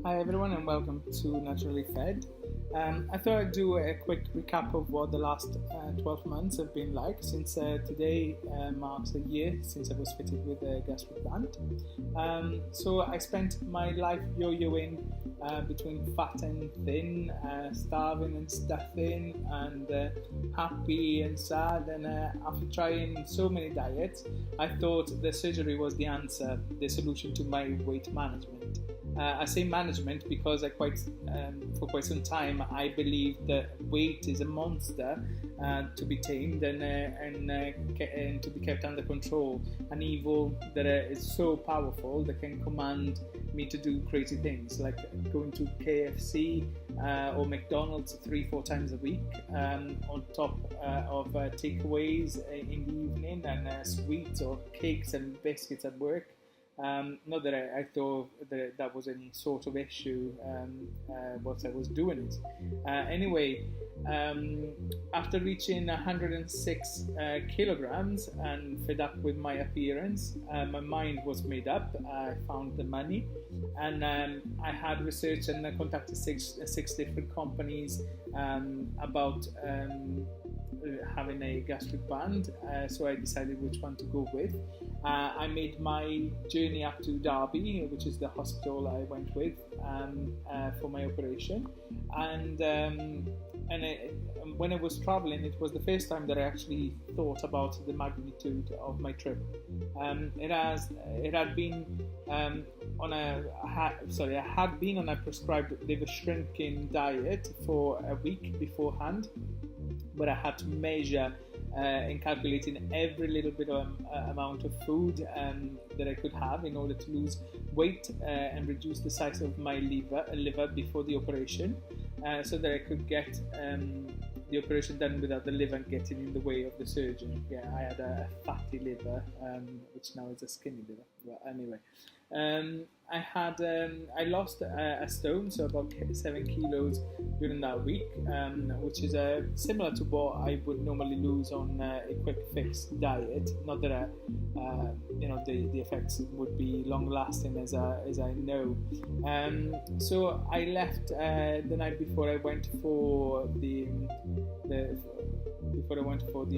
Hi everyone and welcome to Naturally Fed. I thought I'd do a quick recap of what the last 12 months have been like since today marks a year since I was fitted with a gastric band. So I spent my life yo-yoing between fat and thin, starving and stuffing, and happy and sad. And after trying so many diets, I thought the surgery was the answer, the solution to my weight management. I say management because for quite some time I believed that weight is a monster to be tamed and to be kept under control, an evil that is so powerful that can command me to do crazy things like going to KFC or McDonald's 3-4 times a week, on top of takeaways in the evening and sweets or cakes and biscuits at work. Not that I thought that was any sort of issue what I was doing it. Anyway, after reaching 106 kilograms and fed up with my appearance, my mind was made up. I found the money, and I had researched and contacted six different companies about having a gastric band, so I decided which one to go with. I made my journey up to Derby, which is the hospital I went with for my operation, and when I was traveling, it was the first time that I actually thought about the magnitude of my trip. It had been I had been on a prescribed liver shrinking diet for a week beforehand, but I had to measure and calculating every little bit of amount of food that I could have in order to lose weight and reduce the size of my liver before the operation, so that I could get the operation done without the liver getting in the way of the surgeon. Yeah, I had a fatty liver, which now is a skinny liver. Well, anyway, I lost a stone, so about 7 kilos during that week, which is similar to what I would normally lose on a quick fix diet. Not that the effects would be long lasting, as I know. So I left the night before I went for the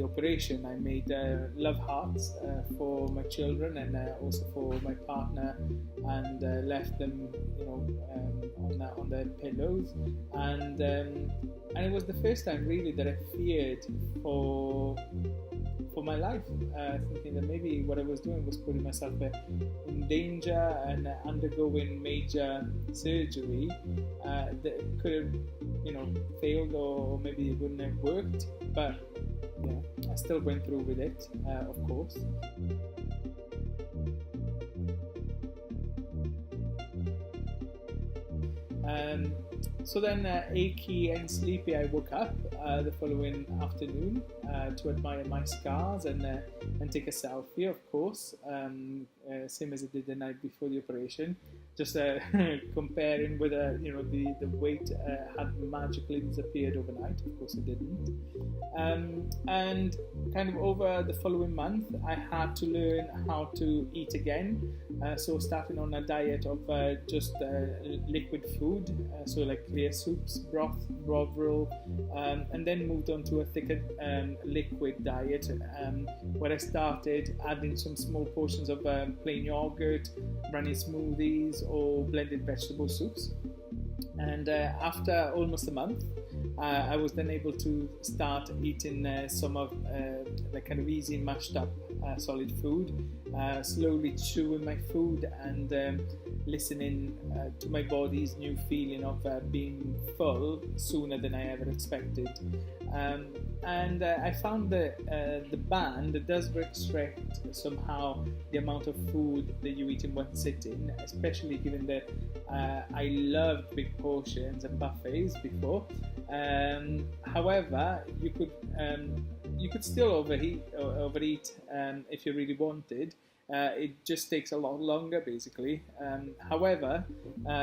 operation. I made love hearts for my children and also for my partner, and left them, on their pillows, and it was the first time really that I feared for my life, thinking that maybe what I was doing was putting myself in danger and undergoing major surgery that could have, failed, or maybe it wouldn't have worked. But I still went through with it, of course. So then, achy and sleepy, I woke up the following afternoon to admire my scars and take a selfie, of course, same as I did the night before the operation. Just comparing whether the weight had magically disappeared overnight. Of course, it didn't. And kind of over the following month, I had to learn how to eat again. So starting on a diet of just liquid food, so like clear soups, broth, bovril, and then moved on to a thicker liquid diet, where I started adding some small portions of plain yogurt, runny smoothies, or blended vegetable soups. And after almost a month, I was then able to start eating some of the kind of easy mashed up solid food, slowly chewing my food and listening to my body's new feeling of being full sooner than I ever expected. And I found that the band does restrict somehow the amount of food that you eat in one sitting, especially given that I loved big portions and buffets before. However, you could still overeat if you really wanted. It just takes a lot longer, basically. However,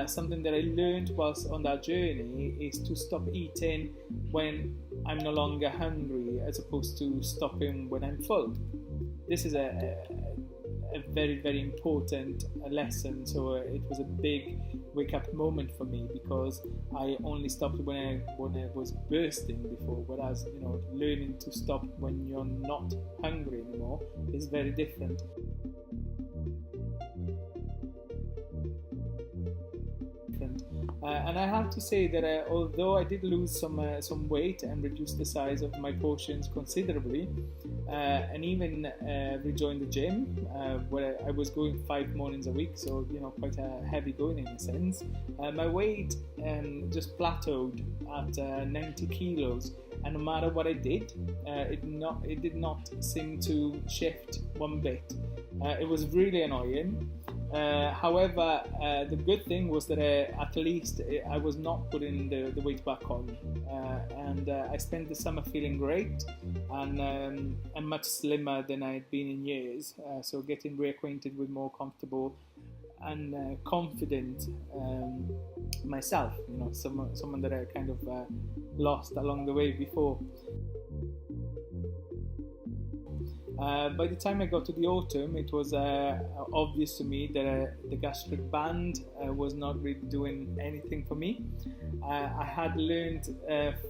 something that I learned whilst on that journey is to stop eating when I'm no longer hungry, as opposed to stopping when I'm full. This is a very, very important lesson. So it was a big wake up moment for me, because I only stopped when I was bursting before, whereas learning to stop when you're not hungry anymore is very different. And I have to say that although I did lose some weight and reduce the size of my portions considerably, and even rejoined the gym, where I was going 5 mornings a week, so quite a heavy going in a sense, my weight just plateaued at 90 kilos, and no matter what I did, it did not seem to shift one bit. It was really annoying. However, the good thing was that at least I was not putting the weight back on, and I spent the summer feeling great and much slimmer than I had been in years. So getting reacquainted with more comfortable and confident myself, someone that I kind of lost along the way before. By the time I got to the autumn, it was obvious to me that the gastric band was not really doing anything for me. I had learned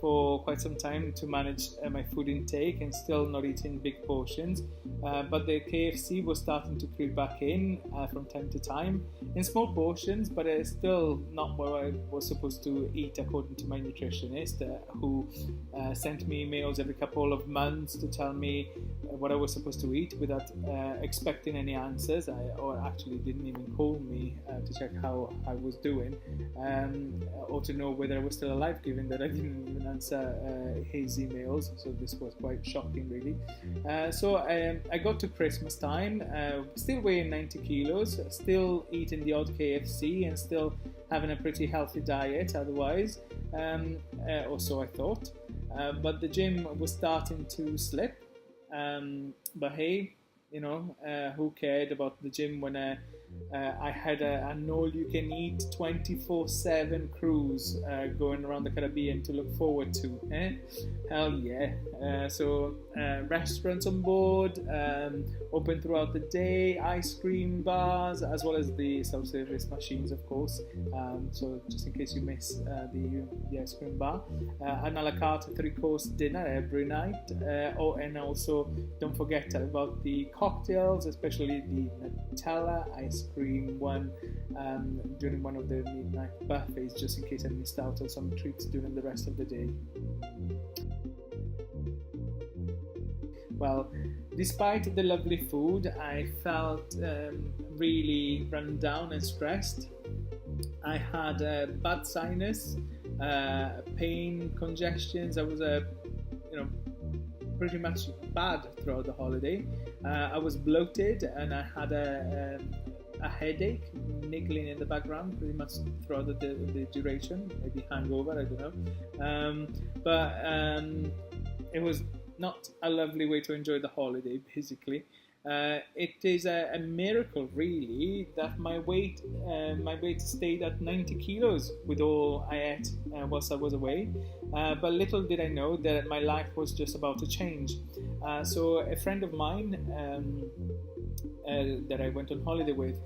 for quite some time to manage my food intake and still not eating big portions, but the KFC was starting to creep back in from time to time in small portions, but still not what I was supposed to eat according to my nutritionist, who sent me emails every couple of months to tell me what I was supposed to eat without expecting any answers, or actually didn't even call me to check how I was doing, or to know whether I was still alive, given that I didn't even answer his emails. So this was quite shocking, really. So I got to Christmas time, still weighing 90 kilos, still eating the odd KFC, and still having a pretty healthy diet otherwise, or so I thought. But the gym was starting to slip. But hey, who cared about the gym when I had an all-you-can-eat 24/7 cruise going around the Caribbean to look forward to? Hell yeah! So restaurants on board, open throughout the day, ice cream bars, as well as the self-service machines, of course. So just in case you miss the ice cream bar, an a la carte 3-course dinner every night. And also don't forget about the cocktails, especially the Nutella ice cream one during one of the midnight buffets, just in case I missed out on some treats during the rest of the day. Well, despite the lovely food, I felt really run down and stressed. I had bad sinus, pain, congestions. I was pretty much bad throughout the holiday. I was bloated, and I had a headache niggling in the background pretty much throughout the duration. Maybe hangover, I don't know. But it was not a lovely way to enjoy the holiday, basically. It is a miracle, really, that my weight stayed at 90 kilos with all I ate whilst I was away. But little did I know that my life was just about to change. So a friend of mine that I went on holiday with,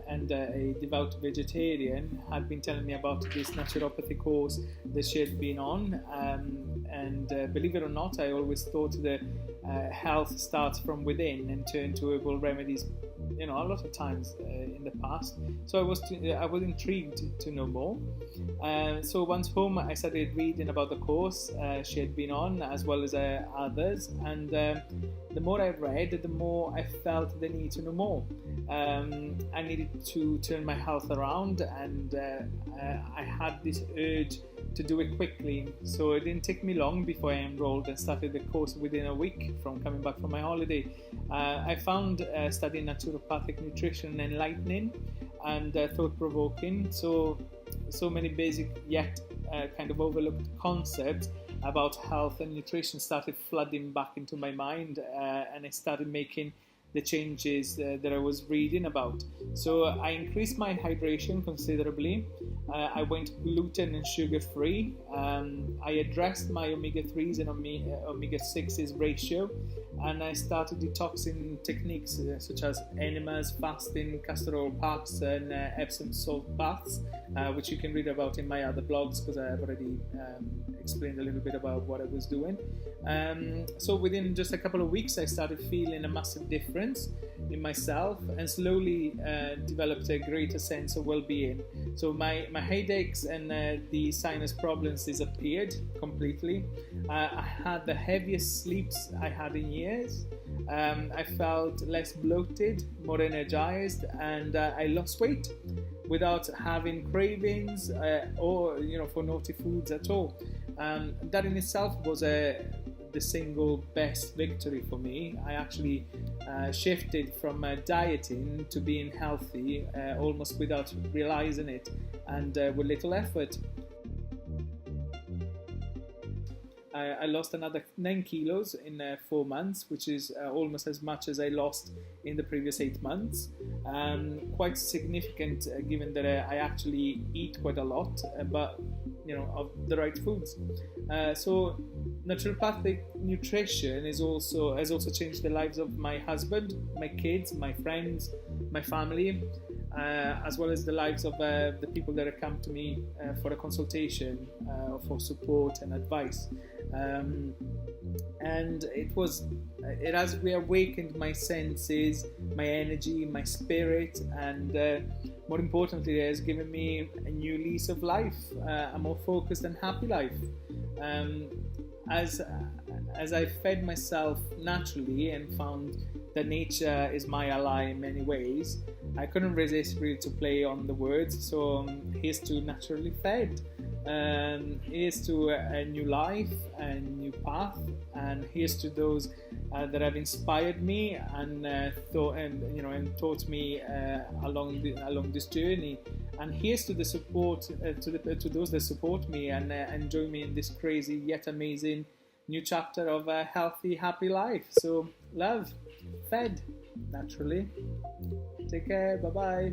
and a devout vegetarian, had been telling me about this naturopathy course that she had been on, and believe it or not, I always thought that health starts from within and turns to herbal remedies, a lot of times in the past. So I was intrigued to know more. So once home, I started reading about the course she had been on, as well as others, and the more I read, the more I felt the need to know more. I needed to turn my health around, and I had this urge to do it quickly. So it didn't take me long before I enrolled and started the course within a week from coming back from my holiday. I found studying naturopathic nutrition enlightening and thought-provoking. So many basic yet kind of overlooked concepts about health and nutrition started flooding back into my mind, and I started making the changes that I was reading about. So I increased my hydration considerably. I went gluten and sugar free. I addressed my omega-3s and omega-6s ratio, and I started detoxing techniques such as enemas, fasting, castor oil packs, and Epsom salt baths, which you can read about in my other blogs, because I have already explained a little bit about what I was doing. So within just a couple of weeks, I started feeling a massive difference in myself, and slowly developed a greater sense of well-being. So my headaches and the sinus problems disappeared completely. I had the heaviest sleeps I had in years. I felt less bloated, more energized, and I lost weight without having cravings or for naughty foods at all. That in itself was the single best victory for me. I actually shifted from dieting to being healthy almost without realizing it, and with little effort. I lost another 9 kilos in 4 months, which is almost as much as I lost in the previous 8 months. Quite significant, given that I actually eat quite a lot, but of the right foods. So naturopathic nutrition has also changed the lives of my husband, my kids, my friends, my family, as well as the lives of the people that have come to me for a consultation, for support and advice. And it has reawakened my senses, my energy, my spirit, and more importantly, it has given me a new lease of life, a more focused and happy life. As I fed myself naturally and found that nature is my ally in many ways, I couldn't resist really to play on the words. So here's to naturally fed. Here's to a new life, a new path, and here's to those that have inspired me and taught me along this journey. And here's to the support to those that support me and join me in this crazy yet amazing new chapter of a healthy, happy life. So love, fed naturally. Take care. Bye bye.